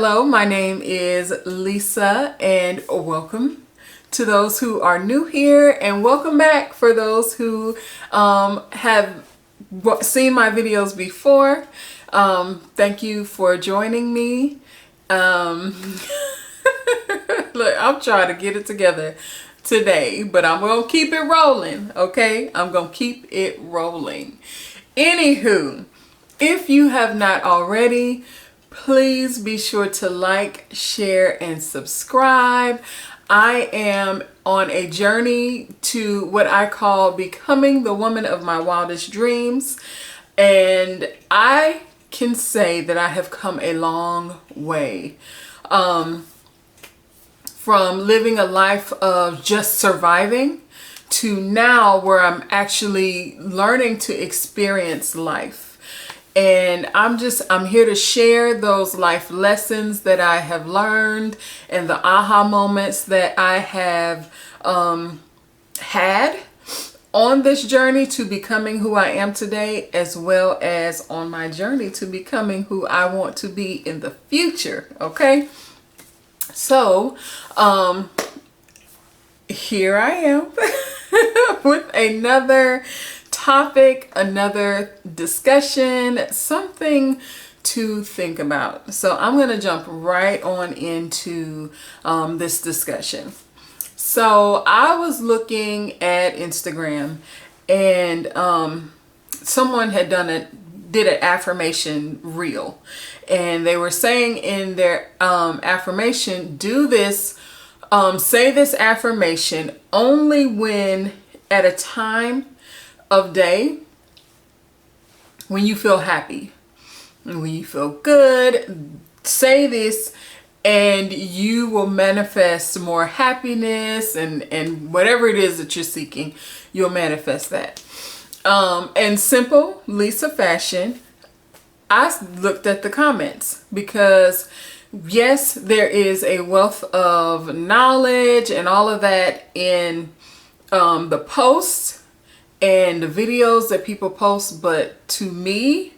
Hello, my name is Lisa, and welcome to those who are new here, and welcome back for those who have seen my videos before. Thank you for joining me. Look, I'm trying to get it together today, but I'm gonna keep it rolling, okay? I'm gonna keep it rolling. Anywho, if you have not already, please be sure to like, share, and subscribe. I am on a journey to what I call becoming the woman of my wildest dreams. And I can say that I have come a long way. From living a life of just surviving to now where I'm actually learning to experience life. And I'm here to share those life lessons that I have learned and the aha moments that I have had on this journey to becoming who I am today, as well as on my journey to becoming who I want to be in the future. Okay. So, here I am with another topic, another discussion, something to think about. So I'm going to jump right on into this discussion. So I was looking at Instagram, and someone had did an affirmation reel, and they were saying in their affirmation, do this, say this affirmation only when at a time of day when you feel happy, when you feel good. Say this and you will manifest more happiness, and whatever it is that you're seeking, you'll manifest that. And simple Lisa fashion, I looked at the comments because yes, there is a wealth of knowledge and all of that in the posts and the videos that people post, but to me,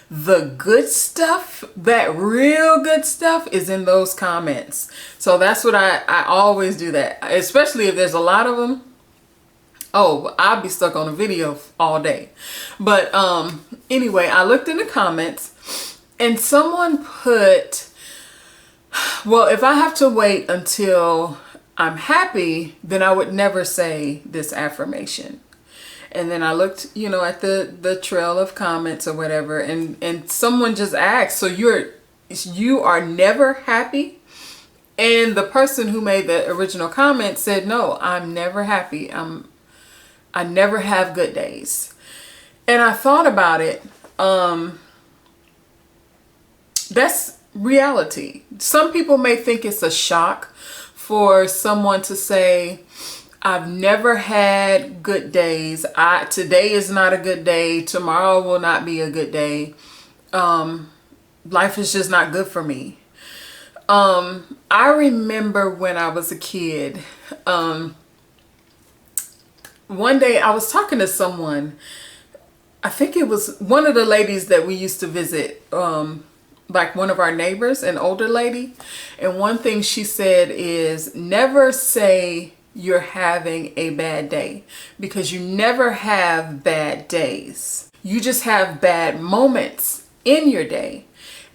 the good stuff, that real good stuff, is in those comments. So that's what I always do that, especially if there's a lot of them. Oh, I'll be stuck on a video all day. But anyway, I looked in the comments and someone put, well, if I have to wait until I'm happy, then I would never say this affirmation. And then I looked, at the trail of comments or whatever, and someone just asked, so you are never happy? And the person who made the original comment said, no, I'm never happy. I never have good days. And I thought about it. That's reality. Some people may think it's a shock for someone to say, I've never had good days. Today is not a good day. Tomorrow will not be a good day. Life is just not good for me. I remember when I was a kid, one day I was talking to someone. I think it was one of the ladies that we used to visit, like one of our neighbors, an older lady. And one thing she said is, never say you're having a bad day, because you never have bad days. You just have bad moments in your day.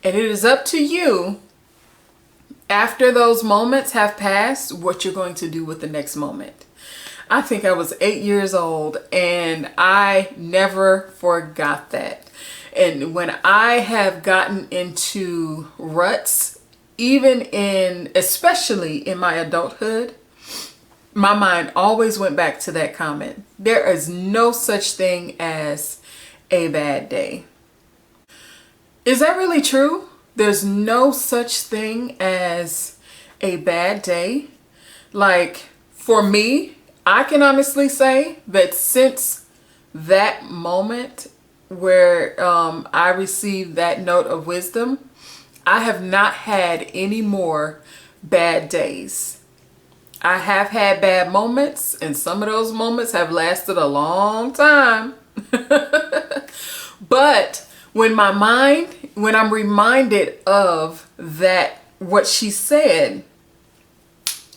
And it is up to you, after those moments have passed, what you're going to do with the next moment. I think I was 8 years old and I never forgot that. And when I have gotten into ruts, especially in my adulthood, my mind always went back to that comment. There is no such thing as a bad day. Is that really true? There's no such thing as a bad day. Like, for me, I can honestly say that since that moment where I received that note of wisdom, I have not had any more bad days. I have had bad moments, and some of those moments have lasted a long time. But when I'm reminded of that what she said,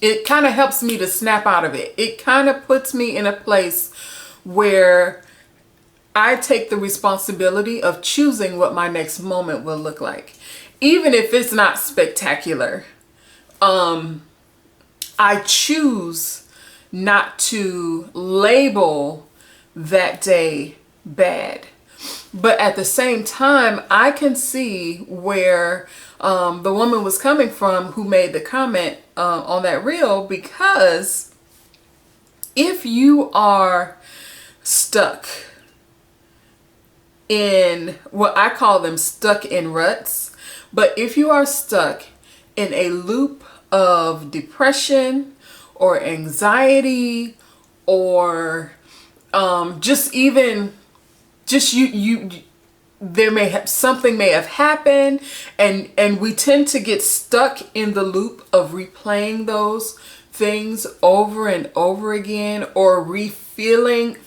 it kind of helps me to snap out of it. It kind of puts me in a place where I take the responsibility of choosing what my next moment will look like. Even if it's not spectacular, I choose not to label that day bad. But at the same time, I can see where the woman was coming from who made the comment on that reel, because if you are stuck in what I call them stuck in ruts, but if you are stuck in a loop of depression or anxiety or there may have something may have happened, and we tend to get stuck in the loop of replaying those things over and over again, or feeling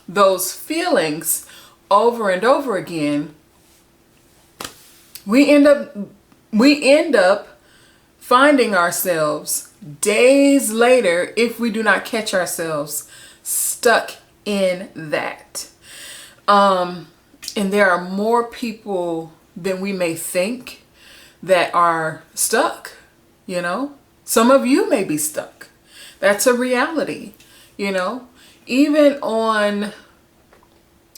those feelings over and over again. We end up finding ourselves days later, if we do not catch ourselves, stuck in that. And there are more people than we may think that are stuck, you know. Some of you may be stuck. That's a reality, you know. Even on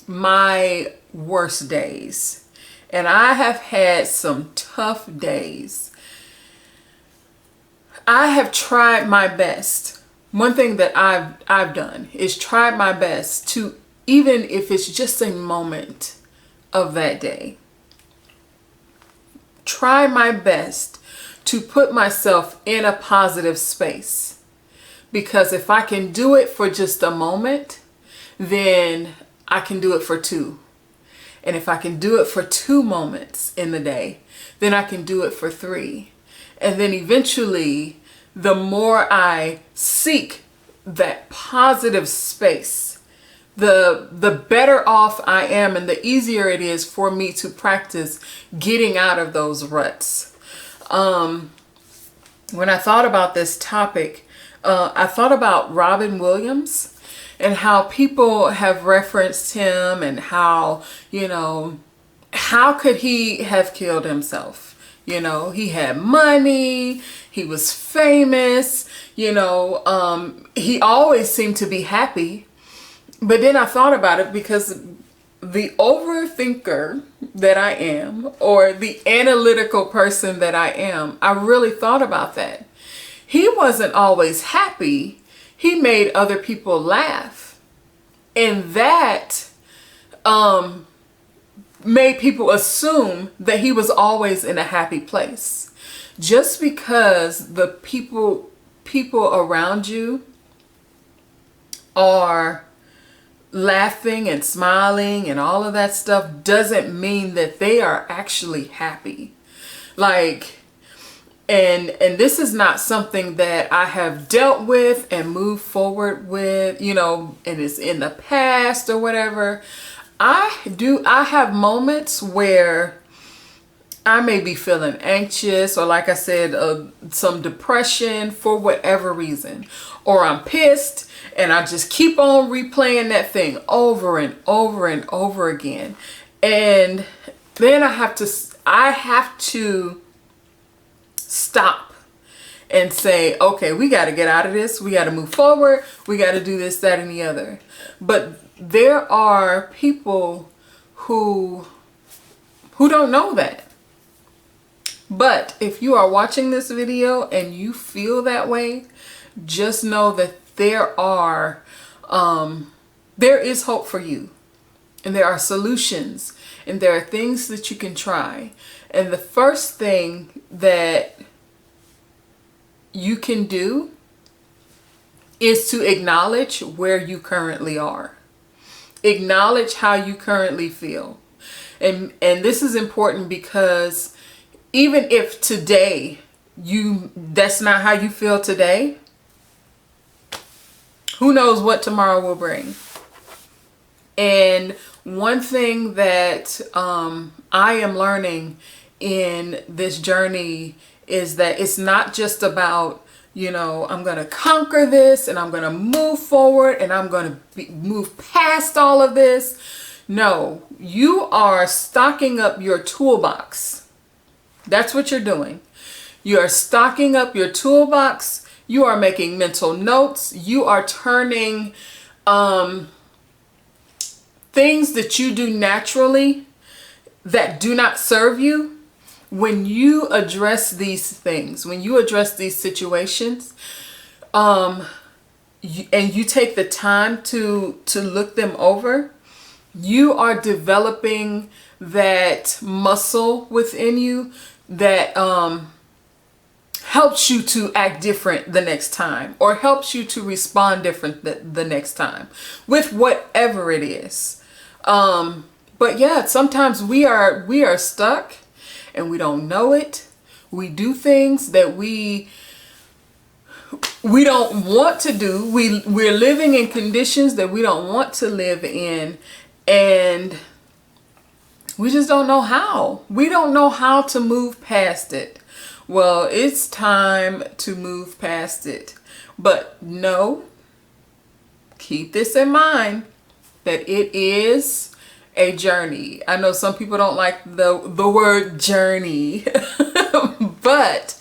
my worst days, and I have had some tough days, I have tried my best. One thing that I've done is tried my best to, even if it's just a moment of that day, try my best to put myself in a positive space. Because if I can do it for just a moment, then I can do it for two. And if I can do it for 2 moments in the day, then I can do it for 3. And then eventually, the more I seek that positive space, the better off I am, and the easier it is for me to practice getting out of those ruts. When I thought about this topic, I thought about Robin Williams and how people have referenced him, and how, you know, how could he have killed himself? You know, he had money, he was famous, you know, he always seemed to be happy. But then I thought about it, because the overthinker that I am, or the analytical person that I am, I really thought about that. He wasn't always happy. He made other people laugh. And that made people assume that he was always in a happy place. Just because the people around you are laughing and smiling and all of that stuff doesn't mean that they are actually happy. Like, and this is not something that I have dealt with and moved forward with, you know, and it's in the past or whatever. I have moments where I may be feeling anxious, or like I said, some depression for whatever reason, or I'm pissed and I just keep on replaying that thing over and over and over again. And then I have to stop and say, okay, we got to get out of this. We got to move forward. We got to do this, that, and the other. But there are people who don't know that. But if you are watching this video and you feel that way, just know that there is hope for you, and there are solutions, and there are things that you can try. And the first thing that you can do is to acknowledge where you currently are. Acknowledge how you currently feel. And this is important, because even if today that's not how you feel today, who knows what tomorrow will bring. And one thing that I am learning in this journey is that it's not just about, I'm going to conquer this and I'm going to move forward and I'm going to move past all of this. No, you are stocking up your toolbox. That's what you're doing. You are stocking up your toolbox. You are making mental notes. You are turning things that you do naturally that do not serve you. When you address these things, when you address these situations, and you take the time to look them over, you are developing that muscle within you that helps you to act different the next time, or helps you to respond different the next time with whatever it is. But yeah, sometimes we are stuck and we don't know it. We do things that we don't want to do. We're living in conditions that we don't want to live in, and we just don't know how. We don't know how to move past it. Well, it's time to move past it. But no, keep this in mind, that it is a journey. I know some people don't like the word journey, but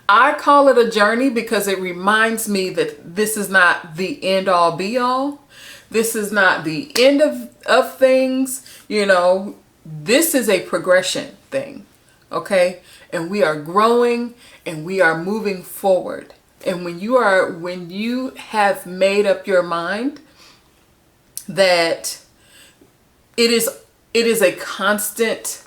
I call it a journey because it reminds me that this is not the end all be all. This is not the end of things. This is a progression thing. Okay. And we are growing and we are moving forward. And when you have made up your mind that it is a constant,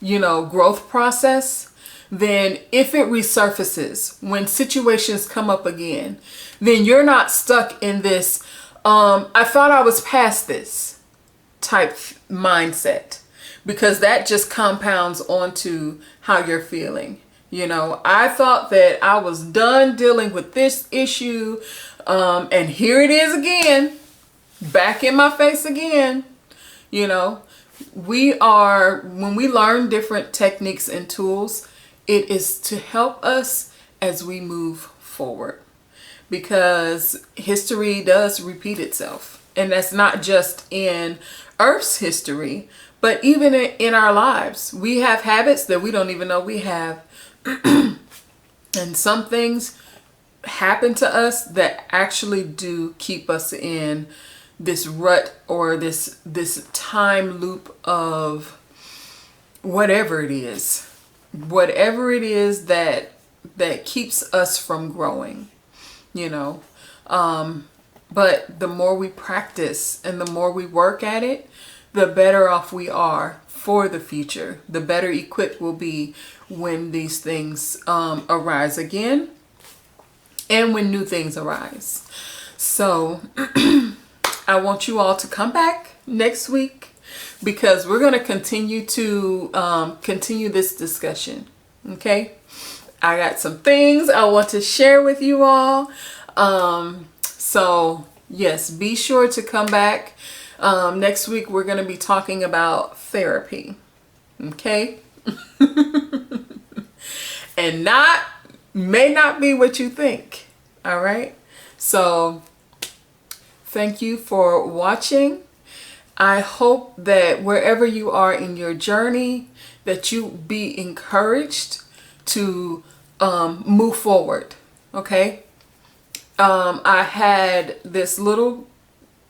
growth process, then if it resurfaces, when situations come up again, then you're not stuck in this, I thought I was past this type mindset, because that just compounds onto how you're feeling. I thought that I was done dealing with this issue, and here it is again, back in my face again. When we learn different techniques and tools, it is to help us as we move forward, because history does repeat itself. And that's not just in Earth's history, but even in our lives. We have habits that we don't even know we have. And some things happen to us that actually do keep us in this rut, or this time loop of whatever it is that keeps us from growing, but the more we practice and the more we work at it, the better off we are for the future. The better equipped we'll be when these things arise again, and when new things arise. So I want you all to come back next week, because we're going to continue this discussion. Okay. I got some things I want to share with you all. So yes, be sure to come back. Next week, we're going to be talking about therapy. Okay. And may not be what you think. All right. So thank you for watching. I hope that wherever you are in your journey, that you be encouraged to move forward. Okay. I had this little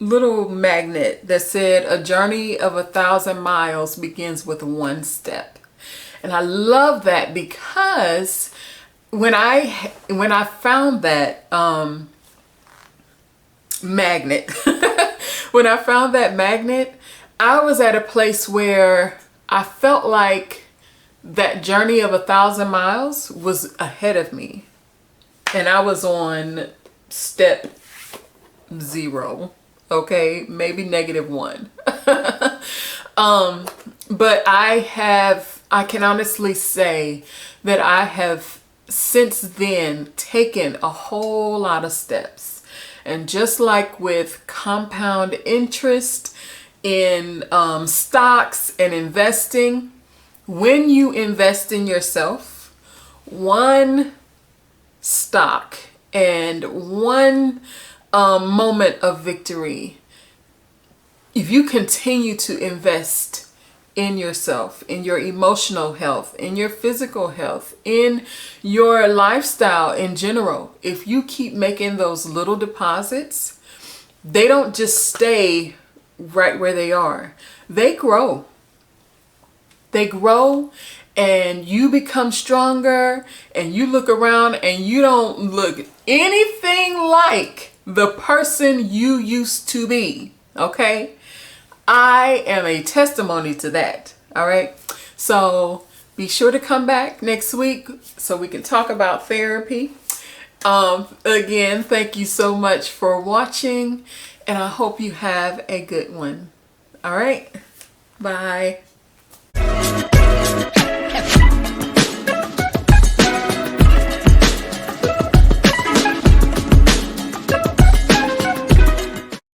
magnet that said a journey of 1,000 miles begins with one step. And I love that, because when I found that magnet, when I found that magnet, I was at a place where I felt like that journey of 1,000 miles was ahead of me. And I was on step 0. Okay, maybe -1. But I can honestly say that I have since then taken a whole lot of steps. And just like with compound interest in stocks and investing, when you invest in yourself, one stock and one moment of victory, if you continue to invest in yourself, in your emotional health, in your physical health, in your lifestyle in general, if you keep making those little deposits, they don't just stay right where they are. They grow. They grow, and you become stronger, and you look around and you don't look anything like the person you used to be. Okay? I am a testimony to that. All right. So be sure to come back next week so we can talk about therapy. Again, thank you so much for watching, and I hope you have a good one. All right. Bye.